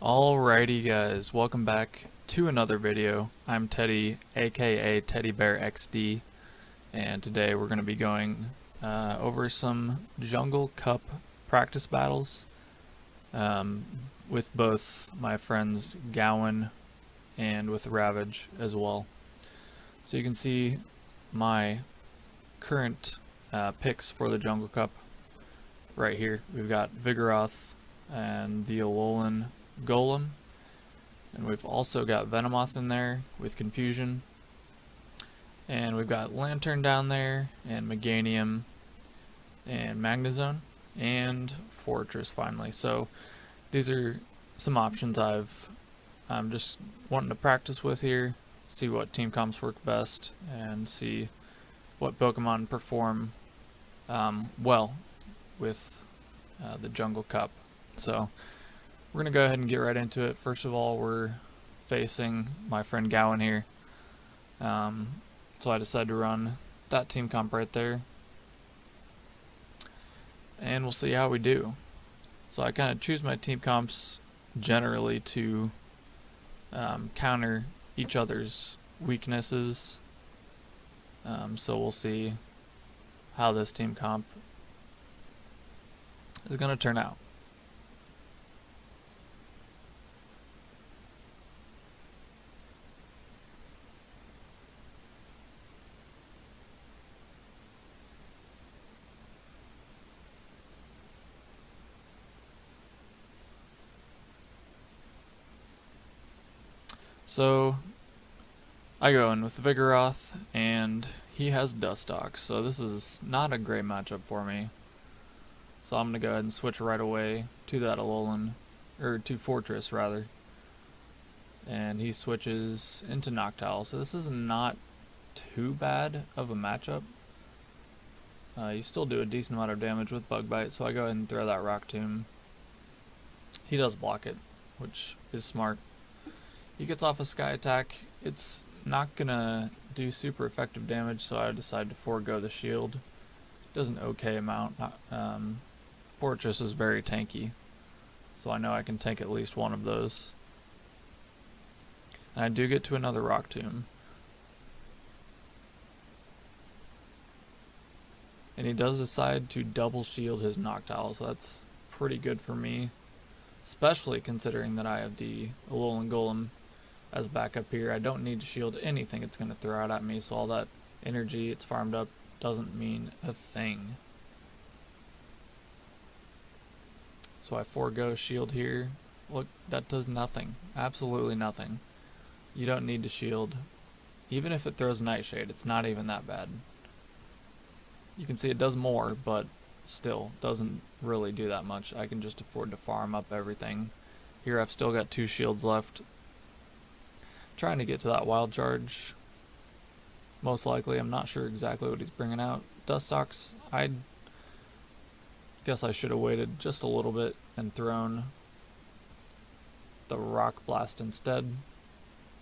Alrighty guys, welcome back to another video. I'm Teddy, aka Teddy Bear XD, and today we're going to be going over some Jungle Cup practice battles with both my friends Gowan and with Ravage as well. So you can see my current picks for the Jungle Cup right here. We've got Vigoroth and the Alolan Golem, and we've also got Venomoth in there with Confusion, and we've got Lantern down there, and Meganium, and Magnezone, and Forretress finally. So these are some options I'm just wanting to practice with here, see what team comps work best, and see what Pokemon perform well with the Jungle Cup. So we're going to go ahead and get right into it. First of all, we're facing my friend Gowan here. So I decided to run that team comp right there. And we'll see how we do. So I kind of choose my team comps generally to counter each other's weaknesses. So we'll see how this team comp is going to turn out. So I go in with Vigoroth, and he has Dustox, so this is not a great matchup for me. So I'm going to go ahead and switch right away to that Alolan, or to Forretress rather. And he switches into Noctowl, so this is not too bad of a matchup. You still do a decent amount of damage with Bug Bite, so I go ahead and throw that Rock Tomb. He does block it, which is smart. He gets off a Sky Attack. It's not gonna do super effective damage, so I decide to forego the shield. Does an okay amount. Forretress is very tanky, so I know I can tank at least one of those. And I do get to another Rock Tomb. And he does decide to double shield his Noctowl, so that's pretty good for me. Especially considering that I have the Alolan Golem as backup here. I don't need to shield anything it's going to throw out at me, so all that energy it's farmed up doesn't mean a thing. So I forego shield here. Look, that does nothing. Absolutely nothing. You don't need to shield. Even if it throws Nightshade, it's not even that bad. You can see it does more, but still doesn't really do that much. I can just afford to farm up everything. Here I've still got 2 shields left. Trying to get to that Wild Charge. Most likely, I'm not sure exactly what he's bringing out. Dustox, I guess I should have waited just a little bit and thrown the Rock Blast instead,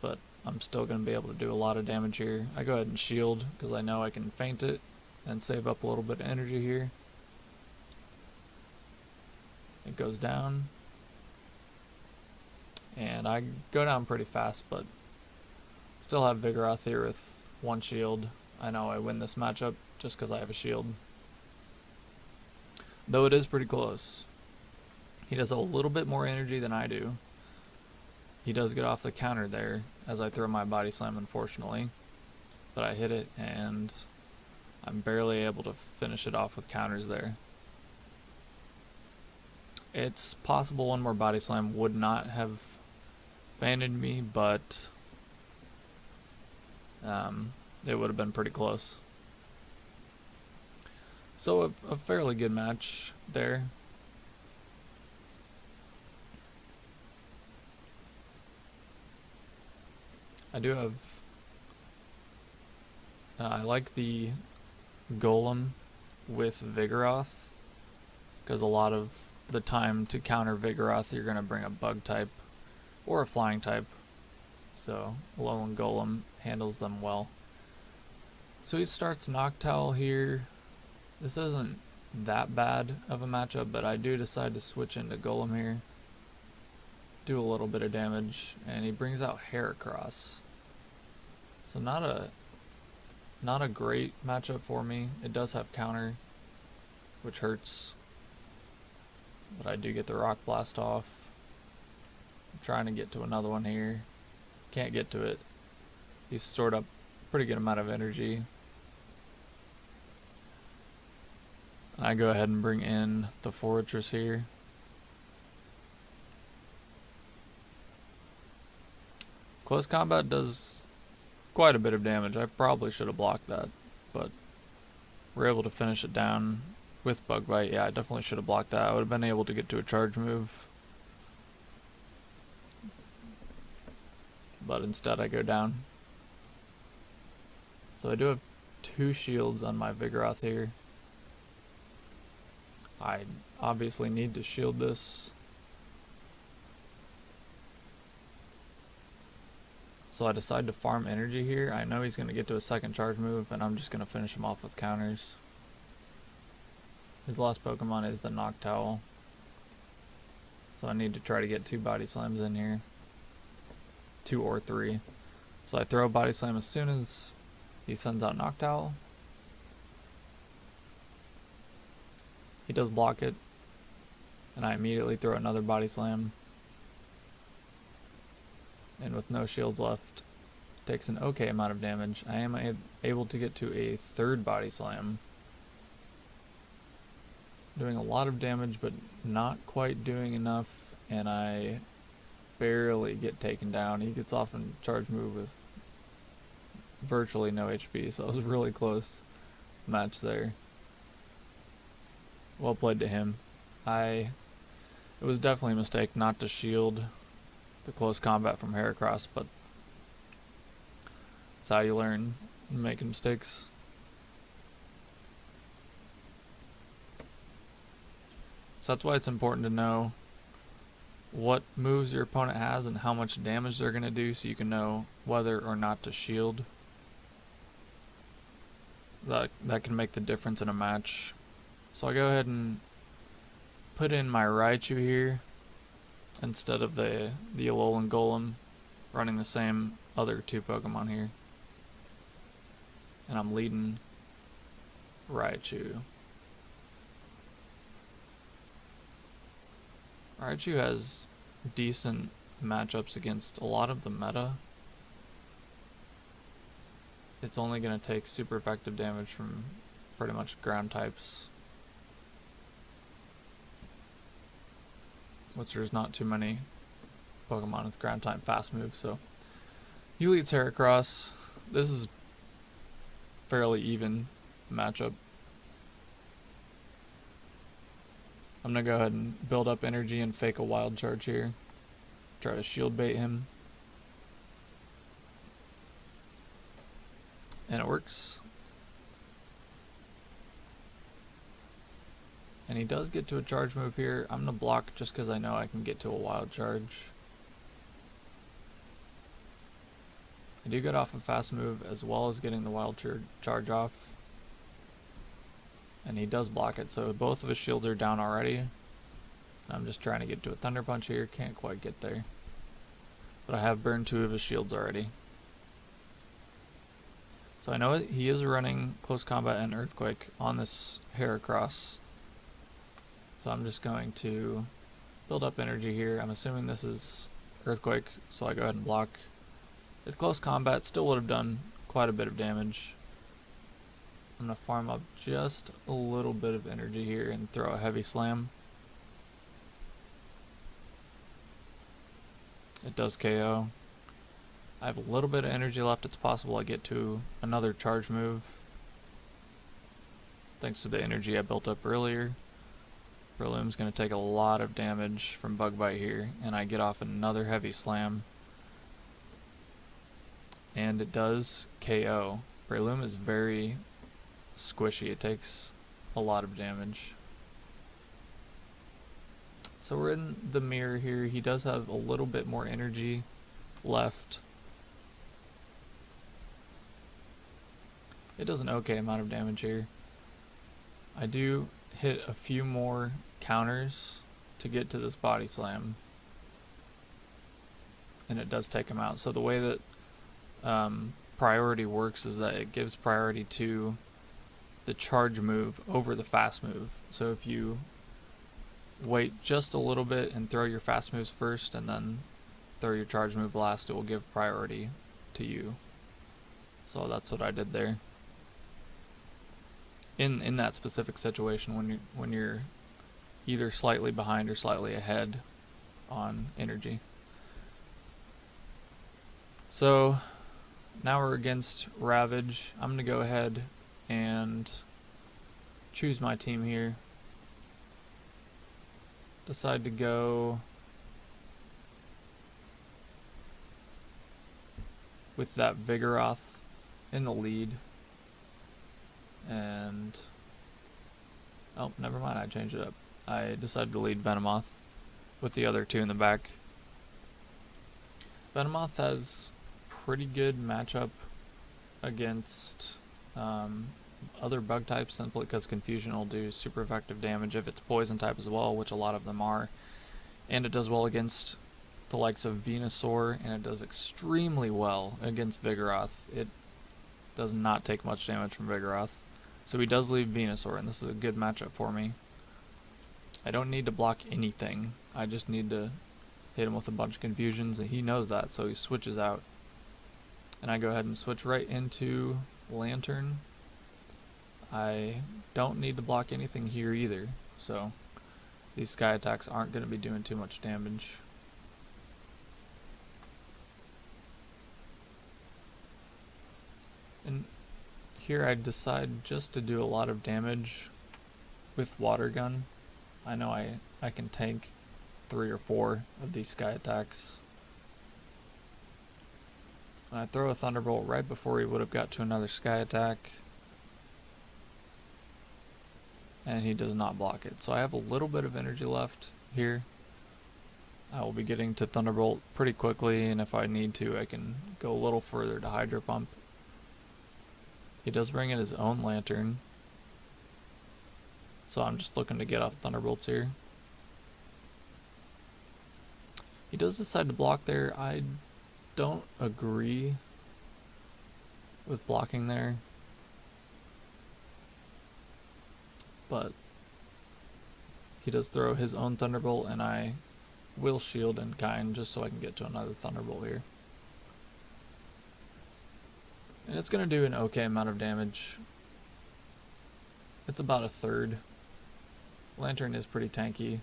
but I'm still going to be able to do a lot of damage here. I go ahead and shield because I know I can feint it and save up a little bit of energy here. It goes down, and I go down pretty fast, but still have Vigoroth here with 1 shield. I know I win this matchup just because I have a shield, though it is pretty close. He does a little bit more energy than I do. He does get off the counter there as I throw my Body Slam, unfortunately, but I hit it and I'm barely able to finish it off with counters there. It's possible one more Body Slam would not have fanned me, but it would have been pretty close. So a fairly good match there. I do have I like the Golem with Vigoroth, because a lot of the time to counter Vigoroth you're going to bring a Bug type or a Flying type, so Alolan Golem handles them well. So he starts Noctowl here. This isn't that bad of a matchup, but I do decide to switch into Golem here. do a little bit of damage, and he brings out Heracross. So not a great matchup for me. It does have counter, which hurts, but I do get the Rock Blast off. I'm trying to get to another one here. Can't get to it. He's stored up a pretty good amount of energy. And I go ahead and bring in the Forretress here. Close combat does quite a bit of damage. I probably should have blocked that, but we're able to finish it down with Bug Bite. Yeah, I definitely should have blocked that. I would have been able to get to a charge move, but instead I go down. So I do have 2 shields on my Vigoroth here. I obviously need to shield this. So I decide to farm energy here. I know he's going to get to a second charge move, and I'm just going to finish him off with counters. His last Pokemon is the Noctowl. So I need to try to get 2 Body Slams in here. 2 or 3. So I throw a Body Slam as soon as he sends out Noctowl. He does block it, and I immediately throw another Body Slam. And with no shields left, takes an okay amount of damage. I am able to get to a 3rd Body Slam, doing a lot of damage but not quite doing enough, and I barely get taken down. He gets off in charge move with virtually no HP, so it was a really close match there. Well played to him. It was definitely a mistake not to shield the close combat from Heracross, but that's how you learn, making mistakes. So that's why it's important to know what moves your opponent has and how much damage they're going to do, so you can know whether or not to shield. That can make the difference in a match. So I go ahead and put in my Raichu here instead of the Alolan Golem, running the same other 2 Pokemon here. And I'm leading Raichu. Raichu has decent matchups against a lot of the meta. It's only going to take super effective damage from pretty much ground types, which there's not too many Pokemon with ground type fast moves. So he leads Heracross. This is fairly even matchup. I'm going to go ahead and build up energy and fake a wild charge here. Try to shield bait him. And it works. And he does get to a charge move here. I'm going to block just because I know I can get to a wild charge. I do get off a fast move as well as getting the wild charge off. And he does block it, so both of his shields are down already. I'm just trying to get to a Thunder Punch here, can't quite get there. But I have burned 2 of his shields already. So I know he is running Close Combat and Earthquake on this Heracross. So I'm just going to build up energy here. I'm assuming this is Earthquake, so I go ahead and block. His Close Combat still would have done quite a bit of damage. I'm going to farm up just a little bit of energy here and throw a Heavy Slam. It does KO. I have a little bit of energy left. It's possible I get to another charge move, thanks to the energy I built up earlier. Breloom's going to take a lot of damage from Bug Bite here, and I get off another Heavy Slam. And it does KO. Breloom is very squishy. It takes a lot of damage. So we're in the mirror here. He does have a little bit more energy left. It does an okay amount of damage here. I do hit a few more counters to get to this Body Slam. and it does take him out. So the way that priority works is that it gives priority to the charge move over the fast move. So if you wait just a little bit and throw your fast moves first and then throw your charge move last, it will give priority to you. So that's what I did there. In that specific situation, when you're either slightly behind or slightly ahead on energy. So now we're against Ravage. I'm gonna go ahead and choose my team here. Decide to go with that Vigoroth in the lead. And oh, never mind, I changed it up. I decided to lead Vigoroth with the other two in the back. Vigoroth has pretty good matchup against other bug types, simply because Confusion will do super effective damage if it's poison type as well, which a lot of them are. And it does well against the likes of Venusaur, and it does extremely well against Vigoroth. It does not take much damage from Vigoroth. So he does leave Venusaur, and this is a good matchup for me. I don't need to block anything. I just need to hit him with a bunch of confusions, and he knows that, so he switches out. And I go ahead and switch right into Lantern. I don't need to block anything here either, so these sky attacks aren't going to be doing too much damage. And here I decide just to do a lot of damage with Water Gun. I know I can tank 3 or 4 of these sky attacks. And I throw a Thunderbolt right before he would have got to another sky attack. And he does not block it. So I have a little bit of energy left here. I will be getting to Thunderbolt pretty quickly, and if I need to, I can go a little further to Hydro Pump. He does bring in his own Lantern, so I'm just looking to get off Thunderbolts here. He does decide to block there. I don't agree with blocking there, but he does throw his own Thunderbolt, and I will shield in kind just so I can get to another Thunderbolt here. And it's going to do an okay amount of damage. It's about a third. Lantern is pretty tanky.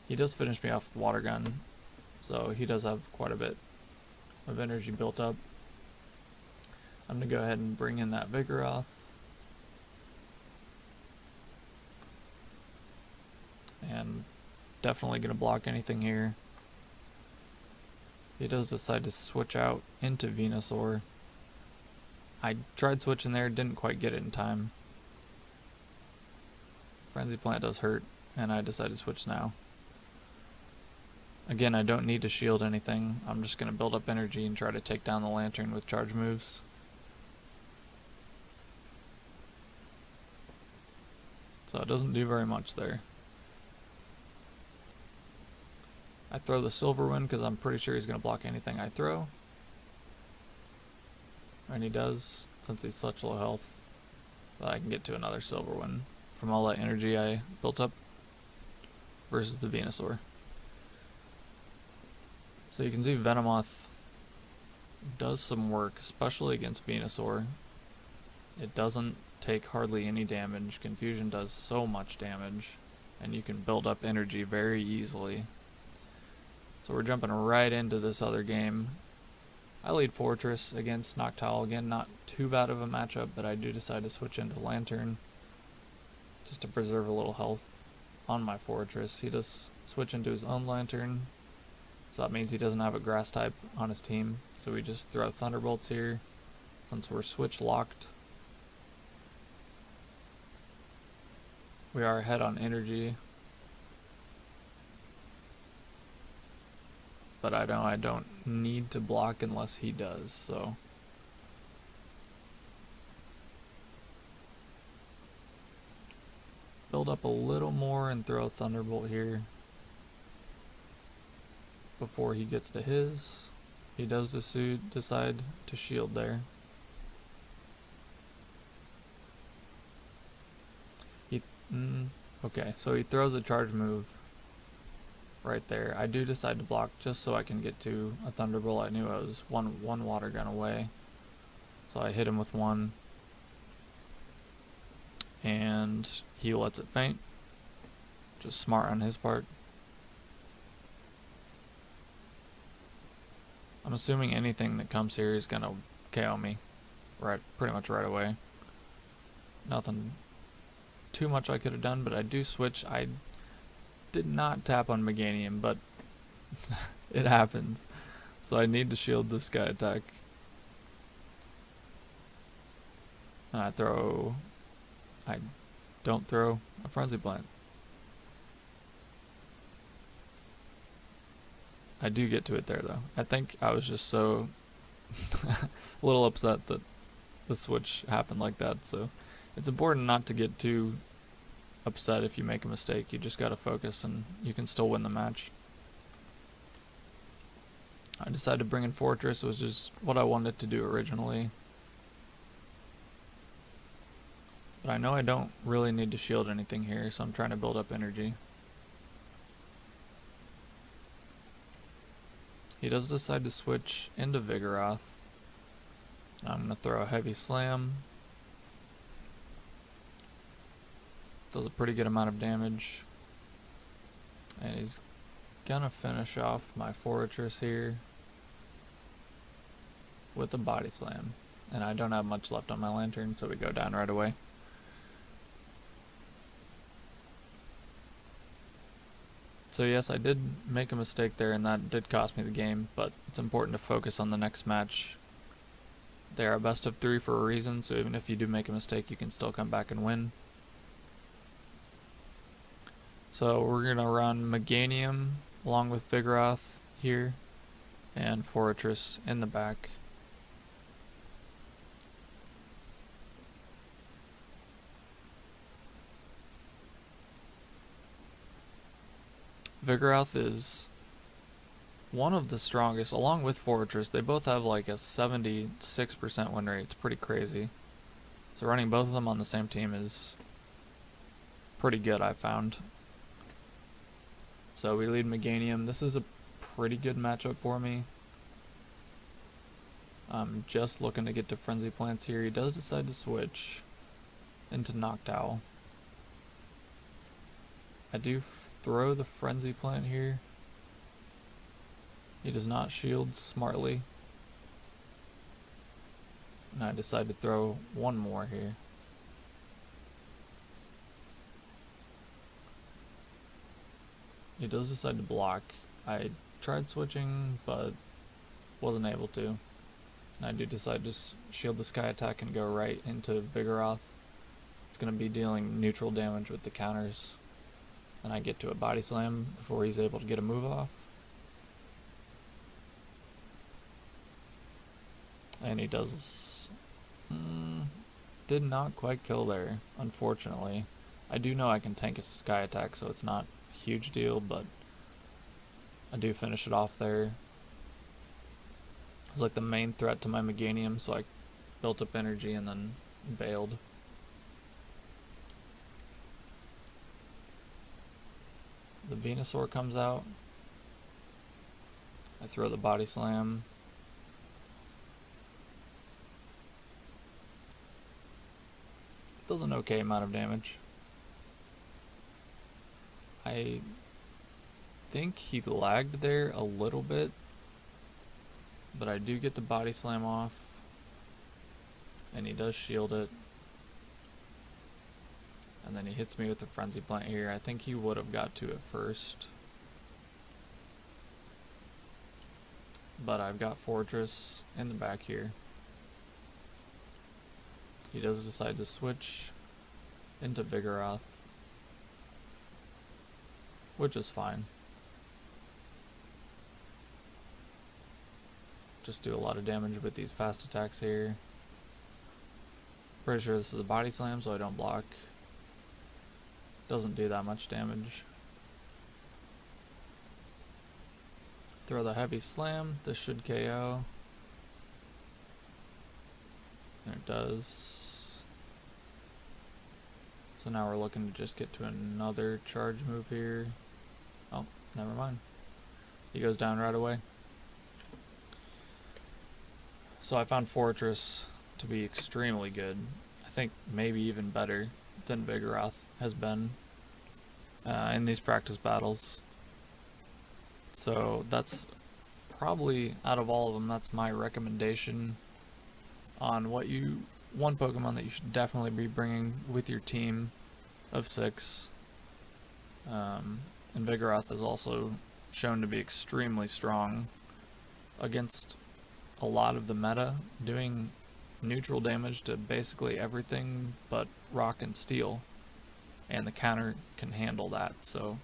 He does finish me off with Water Gun, so he does have quite a bit of energy built up. I'm going to go ahead and bring in that Vigoroth. And definitely going to block anything here. He does decide to switch out into Venusaur. I tried switching there, didn't quite get it in time. Frenzy Plant does hurt, and I decided to switch now. Again, I don't need to shield anything. I'm just going to build up energy and try to take down the Lantern with charge moves. So it doesn't do very much there. I throw the Silver Wind because I'm pretty sure he's going to block anything I throw. And he does, since he's such low health. But I can get to another Silver Wind from all that energy I built up versus the Venusaur. So you can see Venomoth does some work, especially against Venusaur. It doesn't take hardly any damage. Confusion does so much damage, and you can build up energy very easily. So we're jumping right into this other game. I lead Forretress against Noctowl. Again, not too bad of a matchup, but I do decide to switch into Lantern just to preserve a little health on my Forretress. He does switch into his own Lantern, so that means he doesn't have a grass type on his team. So we just throw Thunderbolts here since we're switch locked. We are ahead on energy. But I know I don't need to block unless he does, so. Build up a little more and throw a Thunderbolt here. before he gets to his. He does decide to shield there. Okay, so he throws a charge move right there. I do decide to block just so I can get to a Thunderbolt. I knew I was one water gun away, so I hit him with one, and he lets it faint. Just smart on his part. I'm assuming anything that comes here is gonna KO me pretty much right away. Nothing too much I could have done, but I do switch. I did not tap on Meganium, but it happens. So I need to shield this guy attack. And I don't throw a Frenzy Plant. I do get to it there though. I think I was just so a little upset that the switch happened like that, so it's important not to get too upset if you make a mistake. You just gotta focus and you can still win the match. I decided to bring in Forretress, which is what I wanted to do originally. But I know I don't really need to shield anything here, so I'm trying to build up energy. He does decide to switch into Vigoroth. I'm going to throw a heavy slam. Does a pretty good amount of damage. And he's going to finish off my Forretress here with a body slam. And I don't have much left on my lantern, so we go down right away. So yes, I did make a mistake there, and that did cost me the game, but it's important to focus on the next match. They are a best of 3 for a reason, so even if you do make a mistake, you can still come back and win. So we're going to run Meganium along with Vigoroth here, and Forretress in the back. Vigoroth is one of the strongest, along with Forretress. They both have like a 76% win rate. It's pretty crazy. So running both of them on the same team is pretty good, I've found. So we lead Meganium. This is a pretty good matchup for me. I'm just looking to get to Frenzy Plants here. He does decide to switch into Noctowl. I do throw the Frenzy Plant here. He does not shield smartly. And I decide to throw one more here. He does decide to block. I tried switching, but wasn't able to. And I do decide to shield the Sky Attack and go right into Vigoroth. It's going to be dealing neutral damage with the counters. And I get to a body slam before he's able to get a move off. And he does... did not quite kill there, unfortunately. I do know I can tank a Sky Attack, so it's not a huge deal, but I do finish it off there. It was like the main threat to my Meganium, so I built up energy and then bailed. The Venusaur comes out. I throw the body slam. Does an okay amount of damage. I think he lagged there a little bit, but I do get the body slam off, and he does shield it. And then he hits me with the Frenzy Plant here. I think he would have got to it first. But I've got Forretress in the back here. He does decide to switch into Vigoroth, which is fine. Just do a lot of damage with these fast attacks here. Pretty sure this is a body slam, so I don't block. Doesn't do that much damage. Throw the heavy slam. This should KO. And it does. So now we're looking to just get to another charge move here. Oh, never mind. He goes down right away. So I found Forretress to be extremely good. I think maybe even better than Vigoroth has been in these practice battles. So that's probably, out of all of them, that's my recommendation on one Pokemon that you should definitely be bringing with your team of 6. And Vigoroth is also shown to be extremely strong against a lot of the meta, doing neutral damage to basically everything but rock and steel, and the counter can handle that, so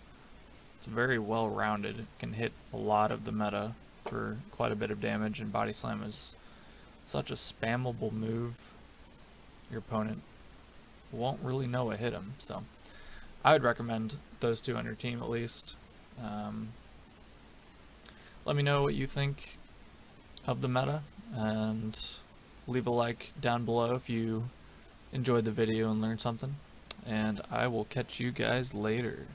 it's very well rounded. It can hit a lot of the meta for quite a bit of damage, and Body Slam is such a spammable move, your opponent won't really know what hit him, so I would recommend those 2 on your team at least. Let me know what you think of the meta, and leave a like down below if you enjoyed the video and learned something, and I will catch you guys later.